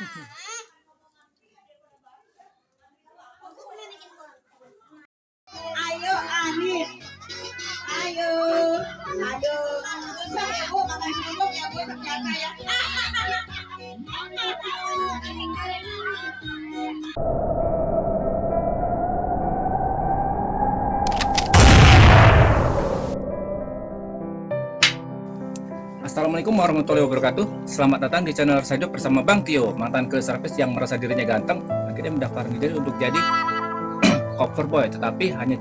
Ayo Ani, ayo, ayo. Saya Bu makan dulu ya Bu ternyata ya. Assalamualaikum warahmatullahi wabarakatuh. Selamat datang di channel Rasadok bersama Bang Tio, mantan ke service yang merasa dirinya ganteng, akhirnya mendaftar diri untuk jadi cover boy, tetapi hanya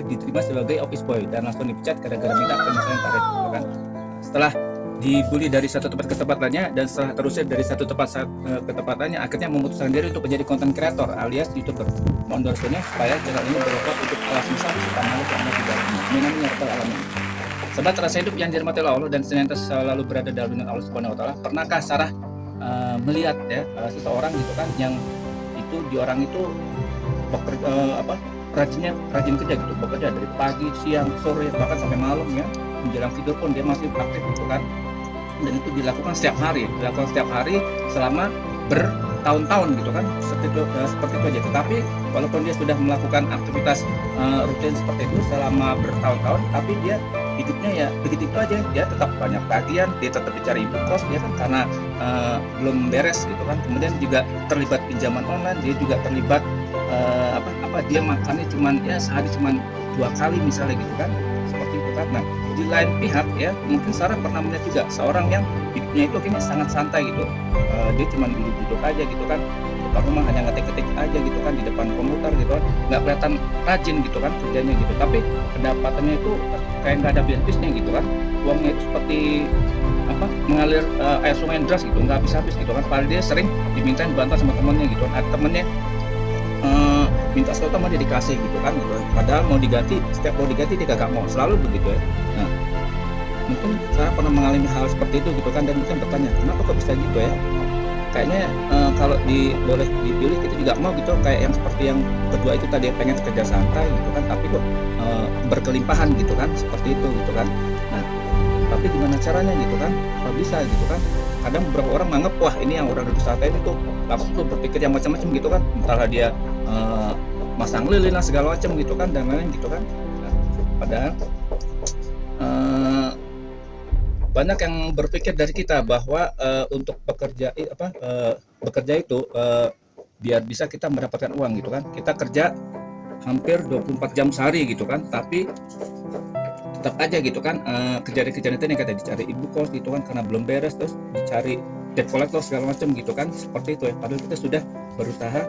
diterima sebagai office boy dan langsung dipecat gara-gara minta penyesuaian tarif. Kan? Setelah dibully dari satu tempat ke tempat lainnya dan setelah terusir dari satu tempat ke tempat lainnya, akhirnya memutuskan diri untuk menjadi content creator alias YouTuber. Mohon doanya supaya channel ini berupaya untuk kelas misal supaya karena tidak minumnya atau alamin. Sobat rasa hidup yang dirahmati Allah dan senantiasa selalu berada dalam lindungan Allah Subhanahu wa taala. Pernahkah Sarah melihat ya seseorang gitu kan yang itu di orang itu bekerja rajin kerja gitu, bekerja dari pagi, siang, sore bahkan sampai malam ya, menjelang tidur pun dia masih aktif gitu kan. Dan itu dilakukan setiap hari selama bertahun-tahun gitu kan, seperti itu aja. Tetapi walaupun dia sudah melakukan aktivitas rutin seperti itu selama bertahun-tahun, tapi dia hidupnya ya begitu aja. Dia tetap banyak tagihan, dia tetap dicari ibu kos ya kan, karena belum beres gitu kan. Kemudian juga terlibat pinjaman online, dia juga terlibat dia makannya cuman ya sehari cuman 2 kali misalnya gitu kan, seperti itu kan. Nah di lain pihak ya mungkin Sarah pernah melihat juga seorang yang hidupnya itu kayaknya sangat santai gitu, dia cuma duduk-duduk aja gitu kan, depan rumah hanya ngetik-ngetik aja gitu kan di depan komputer gitu kan, nggak kelihatan rajin gitu kan kerjanya gitu, tapi pendapatannya itu kayak nggak ada habisnya gitu kan, uangnya itu seperti mengalir air sungai deras gitu, nggak habis-habis gitu kan. Padahal dia sering dimintain bantuan sama temennya gitu kan, temennya minta sesuatu sama dia dikasih gitu kan gitu. Padahal setiap mau diganti dia gak mau, selalu begitu ya. Nah mungkin saya pernah mengalami hal seperti itu gitu kan, dan mungkin bertanya kenapa kok bisa gitu ya. Kayaknya kalau boleh dipilih kita juga mau gitu, kayak yang seperti yang kedua itu tadi, pengen kerja santai gitu kan, tapi kok berkelimpahan gitu kan, seperti itu gitu kan. Nah tapi gimana caranya gitu kan, kalau bisa gitu kan. Kadang beberapa orang menganggap wah ini yang orang santai itu langsung tuh berpikir yang macam-macam gitu kan, entahlah dia masang lilin lah segala macam gitu kan dan lain-lain gitu kan. Nah, padahal banyak yang berpikir dari kita bahwa untuk bekerja itu biar bisa kita mendapatkan uang gitu kan. Kita kerja hampir 24 jam sehari gitu kan, tapi tetap aja gitu kan kejadian-kejadian itu yang kata dicari ibu kos gitu kan karena belum beres, terus dicari debt collector segala macam gitu kan, seperti itu ya. Padahal kita sudah berusaha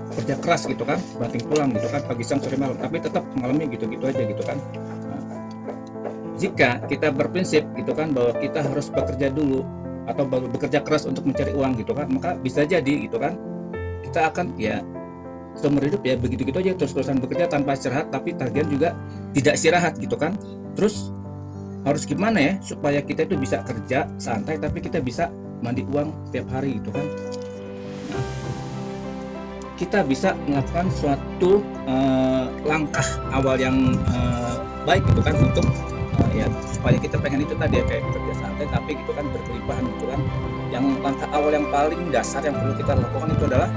kerja keras gitu kan, banting tulang gitu kan, pagi siang sore malam, tapi tetap mengalami gitu-gitu aja gitu kan. Nah, jika kita berprinsip gitu kan bahwa kita harus bekerja dulu atau baru bekerja keras untuk mencari uang gitu kan, maka bisa jadi gitu kan kita akan ya seumur hidup ya begitu-gitu aja, terus-terusan bekerja tanpa istirahat, tapi tagihan juga tidak istirahat gitu kan. Terus harus gimana ya supaya kita itu bisa kerja santai tapi kita bisa mandi uang setiap hari gitu kan. Nah, kita bisa melakukan suatu langkah awal yang baik gitu kan untuk ya supaya kita pengen itu tadi ya, kayak kerja santai tapi gitu kan berkelimpahan gitu kan. Yang langkah awal yang paling dasar yang perlu kita lakukan itu adalah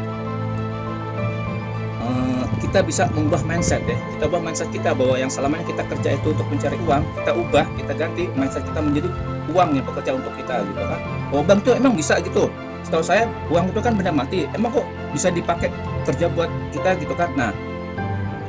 kita bisa mengubah mindset ya. Kita ubah mindset kita bahwa yang selamanya kita kerja itu untuk mencari uang, kita ubah, kita ganti mindset kita menjadi uang yang bekerja untuk kita gitu kan. Oh bang tuh emang bisa gitu. Setahu saya uang itu kan benda mati, emang kok bisa dipakai kerja buat kita gitu kan. Nah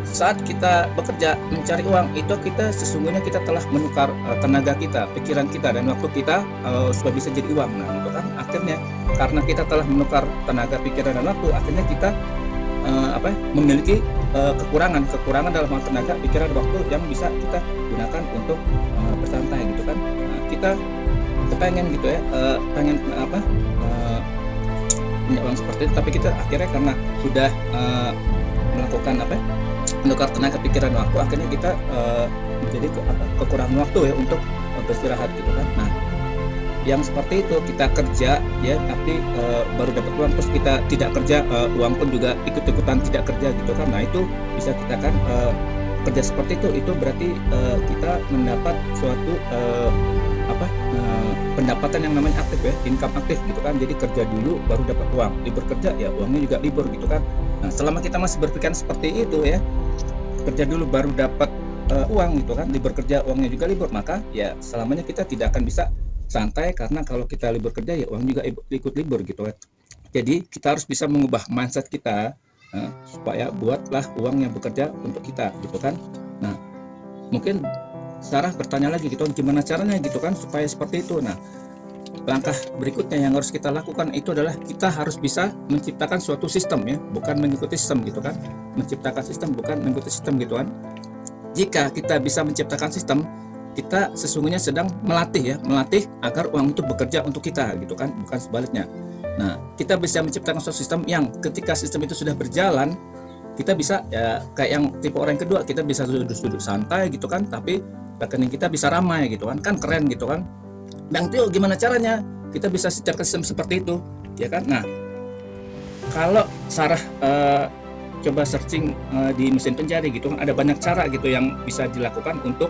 saat kita bekerja mencari uang itu kita sesungguhnya kita telah menukar tenaga kita, pikiran kita dan waktu kita supaya bisa jadi uang. Nah itu kan akhirnya karena kita telah menukar tenaga, pikiran dan waktu, akhirnya kita memiliki kekurangan dalam hal tenaga, pikiran, waktu yang bisa kita gunakan untuk bersantai gitu kan. Nah, kita pengen gitu ya, punya uang seperti itu, tapi kita akhirnya karena sudah melakukan menukar tenaga, pikiran, waktu, akhirnya kita menjadi kekurangan waktu ya untuk beristirahat gitu kan. Nah yang seperti itu kita kerja ya tapi baru dapat uang, terus kita tidak kerja, uang pun juga ikut-ikutan tidak kerja gitu kan. Nah itu bisa kita kan kerja seperti itu berarti kita mendapat suatu pendapatan yang namanya aktif ya, income aktif gitu kan. Jadi kerja dulu baru dapat uang, libur kerja ya uangnya juga libur gitu kan. Nah selama kita masih berpikiran seperti itu ya, kerja dulu baru dapat uang gitu kan, libur kerja uangnya juga libur, maka ya selamanya kita tidak akan bisa santai, karena kalau kita libur kerja ya uang juga ikut libur gitu kan. Jadi kita harus bisa mengubah mindset kita supaya buatlah uang yang bekerja untuk kita gitu kan. Nah mungkin Sarah bertanya lagi gitu, gimana caranya gitu kan supaya seperti itu. Nah langkah berikutnya yang harus kita lakukan itu adalah kita harus bisa menciptakan suatu sistem ya, bukan mengikuti sistem gitu kan. Menciptakan sistem bukan mengikuti sistem gitu kan. Jika kita bisa menciptakan sistem, kita sesungguhnya sedang melatih agar uang itu bekerja untuk kita gitu kan, bukan sebaliknya. Nah kita bisa menciptakan suatu sistem yang ketika sistem itu sudah berjalan, kita bisa ya kayak yang tipe orang yang kedua, kita bisa duduk santai gitu kan, tapi rekening kita bisa ramai gitu kan keren gitu kan. Bang Tio, gimana caranya kita bisa secara sistem seperti itu ya kan. Nah kalau Sarah coba searching di mesin pencari gitu kan, ada banyak cara gitu yang bisa dilakukan untuk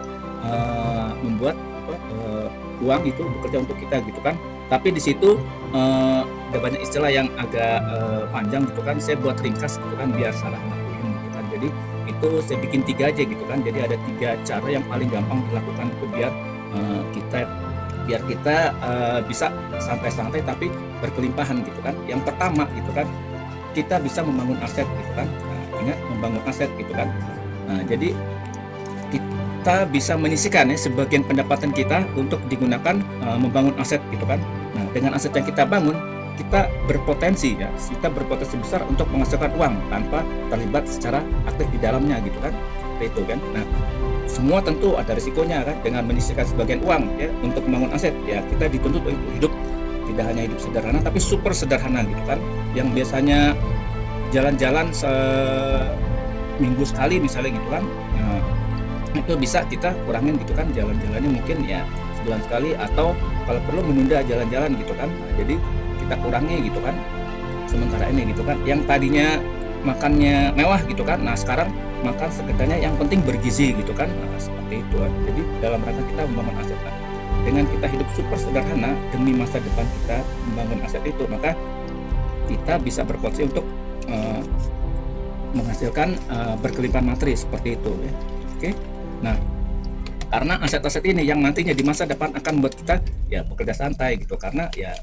membuat uang itu bekerja untuk kita gitu kan. Tapi di situ ada banyak istilah yang agak panjang gitu kan, saya buat ringkas gitu kan biar Sarah ngelakuin gitu kan. Jadi itu saya bikin 3 aja gitu kan. Jadi ada 3 cara yang paling gampang dilakukan itu biar kita bisa santai-santai tapi berkelimpahan gitu kan. Yang pertama gitu kan, kita bisa membangun aset gitu kan. Nah, ingat membangun aset gitu kan. Nah, jadi kita bisa menyisihkan ya sebagian pendapatan kita untuk digunakan membangun aset gitu kan. Nah, dengan aset yang kita bangun, kita berpotensi besar untuk menghasilkan uang tanpa terlibat secara aktif di dalamnya gitu kan. Seperti itu kan. Nah, semua tentu ada risikonya kan. Dengan menyisihkan sebagian uang ya untuk membangun aset, ya kita dituntut untuk hidup tidak hanya hidup sederhana tapi super sederhana gitu kan. Yang biasanya jalan-jalan seminggu sekali misalnya gitu kan. Nah, itu bisa kita kurangin gitu kan, jalan-jalannya mungkin ya sebulan sekali, atau kalau perlu menunda jalan-jalan gitu kan. Nah, jadi kita kurangi gitu kan sementara ini gitu kan. Yang tadinya makannya mewah gitu kan, nah sekarang makan sekedarnya yang penting bergizi gitu kan. Nah seperti itu kan. Jadi dalam rangka kita membangun aset, dengan kita hidup super sederhana demi masa depan kita membangun aset itu, maka kita bisa berpotensi untuk menghasilkan berkelimpahan materi seperti itu ya. Oke. Nah, karena aset-aset ini yang nantinya di masa depan akan membuat kita ya bekerja santai gitu, karena ya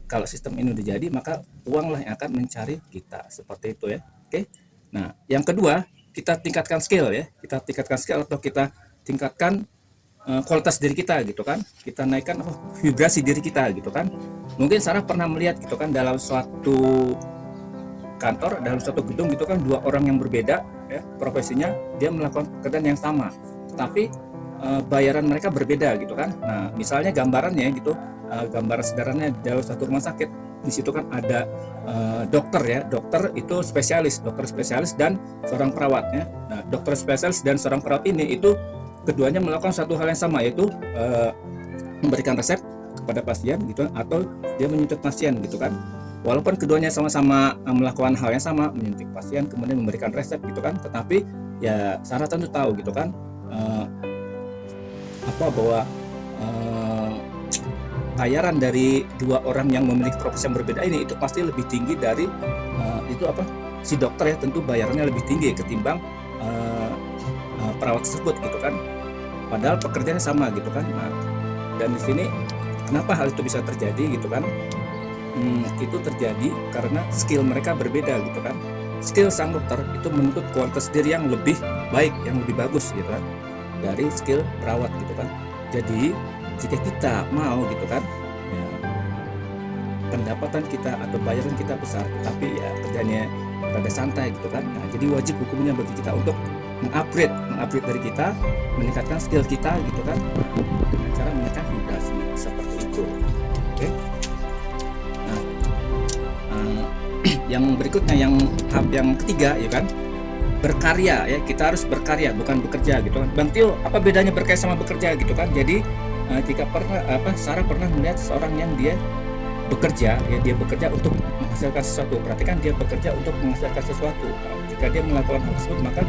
kalau sistem ini udah jadi, maka uanglah yang akan mencari kita seperti itu ya. Oke. Nah, yang kedua, kita tingkatkan skill ya. Kita tingkatkan skill atau kita tingkatkan kualitas diri kita gitu kan. Kita naikkan vibrasi diri kita gitu kan. Mungkin Sarah pernah melihat gitu kan, dalam suatu kantor, dalam suatu gedung gitu kan, 2 orang yang berbeda ya profesinya, dia melakukan pekerjaan yang sama, tapi bayaran mereka berbeda gitu kan. Nah misalnya gambarannya gitu, gambaran sederhananya dalam satu rumah sakit, di situ kan ada dokter ya, dokter itu spesialis, dokter spesialis dan seorang perawat ya. Nah dokter spesialis dan seorang perawat ini itu keduanya melakukan satu hal yang sama, yaitu memberikan resep kepada pasien gitu, atau dia menyuntik pasien gitu kan. Walaupun keduanya sama-sama melakukan hal yang sama, menyuntik pasien kemudian memberikan resep gitu kan, tetapi ya Sarah tentu tahu gitu kan bahwa bayaran dari 2 orang yang memiliki profesi yang berbeda ini itu pasti lebih tinggi dari si dokter ya, tentu bayarannya lebih tinggi ketimbang perawat tersebut gitu kan, padahal pekerjaannya sama gitu kan. Nah, dan di sini kenapa hal itu bisa terjadi gitu kan? Itu terjadi karena skill mereka berbeda gitu kan. Skill sang dokter itu menuntut kualitas diri yang lebih baik, yang lebih bagus gitu kan, dari skill perawat gitu kan. Jadi jika kita mau gitu kan ya, pendapatan kita atau bayaran kita besar tapi ya kerjanya rada santai gitu kan, nah, jadi wajib hukumnya bagi kita untuk mengupgrade diri kita, meningkatkan skill kita gitu kan, dengan cara menekan vibrasi seperti itu. Oke. Yang berikutnya, yang ketiga ya kan, berkarya ya. Kita harus berkarya bukan bekerja gitu kan. Bang Tio, apa bedanya berkarya sama bekerja gitu kan? Jadi jika Sarah pernah melihat seorang yang dia bekerja ya, dia bekerja untuk menghasilkan sesuatu. Perhatikan, dia bekerja untuk menghasilkan sesuatu. Jika dia melakukan hal tersebut, maka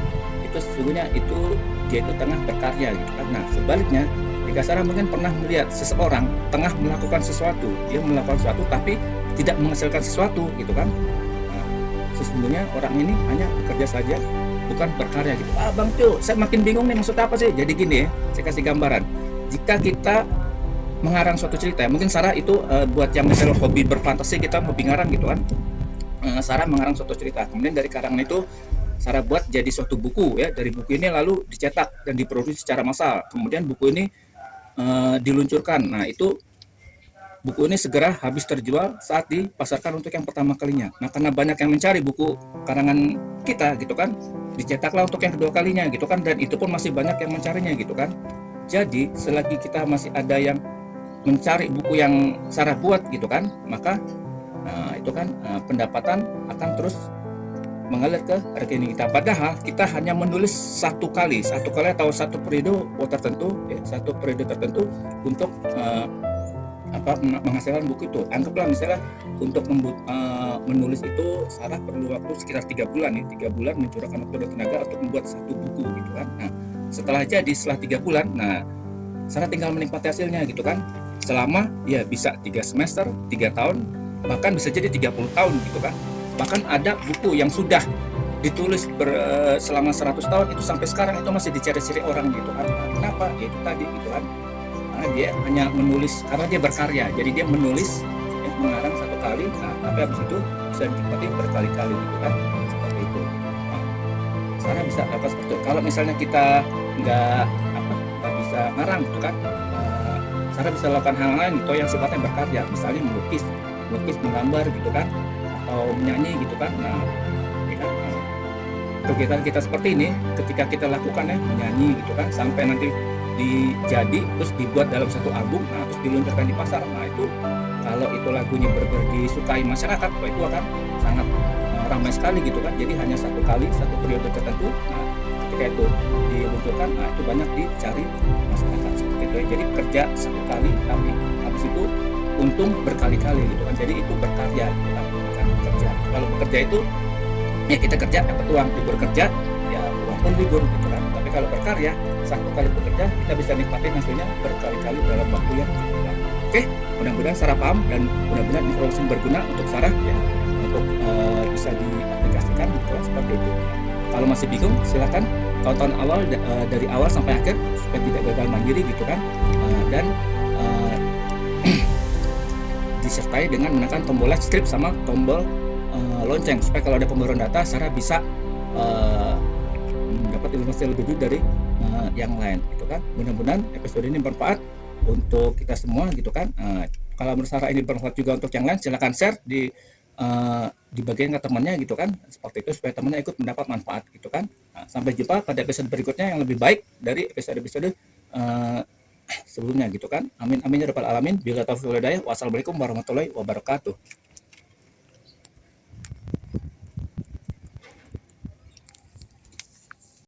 itu sesungguhnya dia itu tengah berkarya gitu kan. Nah sebaliknya, jika Ya Sarah mungkin pernah melihat seseorang tengah melakukan sesuatu, dia melakukan sesuatu tapi tidak menghasilkan sesuatu gitu kan. Nah, sesungguhnya orang ini hanya bekerja saja, bukan berkarya gitu. Bang Tio, saya makin bingung nih maksud apa sih. Jadi gini ya, saya kasih gambaran. Jika kita mengarang suatu cerita, mungkin Sarah itu buat yang misalnya hobi berfantasi, kita hobi ngarang gitu kan. Sarah mengarang suatu cerita, kemudian dari karangan itu Sarah buat jadi suatu buku ya. Dari buku ini lalu dicetak dan diproduksi secara massal. Kemudian buku ini diluncurkan. Nah, itu buku ini segera habis terjual saat dipasarkan untuk yang pertama kalinya. Nah, karena banyak yang mencari buku karangan kita gitu kan, dicetaklah untuk yang kedua kalinya gitu kan, dan itu pun masih banyak yang mencarinya gitu kan. Jadi selagi kita masih ada yang mencari buku yang Sarah buat gitu kan, maka itu kan pendapatan akan terus mengalir ke rekening kita. Padahal kita hanya menulis satu kali atau satu periode tertentu, ya, satu periode tertentu untuk menghasilkan buku itu. Anggaplah misalnya untuk menulis itu Sarah perlu waktu sekitar 3 bulan ya, 3 bulan mencurahkan waktu dan tenaga untuk membuat satu buku gitu kan. Nah, setelah 3 bulan, nah Sarah tinggal menikmati hasilnya gitu kan. Selama ya bisa 3 semester, 3 tahun, bahkan bisa jadi 30 tahun gitu kan. Bahkan ada buku yang sudah ditulis selama 100 tahun itu sampai sekarang itu masih dicari-cari orang gitu kan. Kenapa? Ya itu tadi gitu kan. Nah, dia hanya menulis karena dia berkarya. Jadi dia menulis ya, mengarang satu kali, nah, tapi habis itu bisa dinikmati berkali-kali gitu kan. Seperti itu. Nah, Sarah bisa dapat seperti itu. Kalau misalnya kita nggak bisa ngarang gitu kan, Sarah bisa lakukan hal lain gitu yang sifatnya berkarya, misalnya melukis, menggambar gitu kan, atau menyanyi gitu kan. Nah, ya kan, kegiatan kita seperti ini ketika kita lakukan ya, menyanyi gitu kan, sampai nanti dijadi terus dibuat dalam satu album, nah terus diluncurkan di pasar. Nah itu kalau itu lagunya disukai masyarakat, itu akan sangat ramai sekali gitu kan. Jadi hanya satu kali, satu periode tertentu. Nah, ketika itu diluncurkan, nah itu banyak dicari masyarakat seperti itu. Jadi kerja satu kali, tapi habis itu untung berkali-kali gitu kan. Jadi itu berkarya gitu kan, bukan bekerja. Kalau bekerja itu ya kita kerja dapat uang, libur kerja ya uang pun libur gitu kan. Tapi kalau berkarya satu kali bekerja kita bisa nikmatin hasilnya berkali-kali dalam waktu yang cukup lama. Oke, mudah-mudahan Sarah paham dan mudah-mudahan informasi berguna untuk Sarah ya, untuk bisa diaplikasikan gitu kan, seperti itu. Kalau masih bingung silakan tonton dari awal sampai akhir supaya tidak gagal mandiri gitu kan, dan disertai dengan menekan tombol like, subscribe sama tombol lonceng supaya kalau ada pembaruan data Sarah bisa mendapat informasi lebih dulu dari yang lain gitu kan. Mudah-mudahan episode ini bermanfaat untuk kita semua gitu kan. Kalau menurut Sarah ini bermanfaat juga untuk yang lain, silakan share dibagikan ke temannya gitu kan, seperti itu supaya temannya ikut mendapat manfaat gitu kan. Sampai jumpa pada episode berikutnya yang lebih baik dari episode sebelumnya gitu kan. Amin amin ya rabbal alamin. Bila taufiq wal hidayah. Wassalamualaikum warahmatullahi wabarakatuh.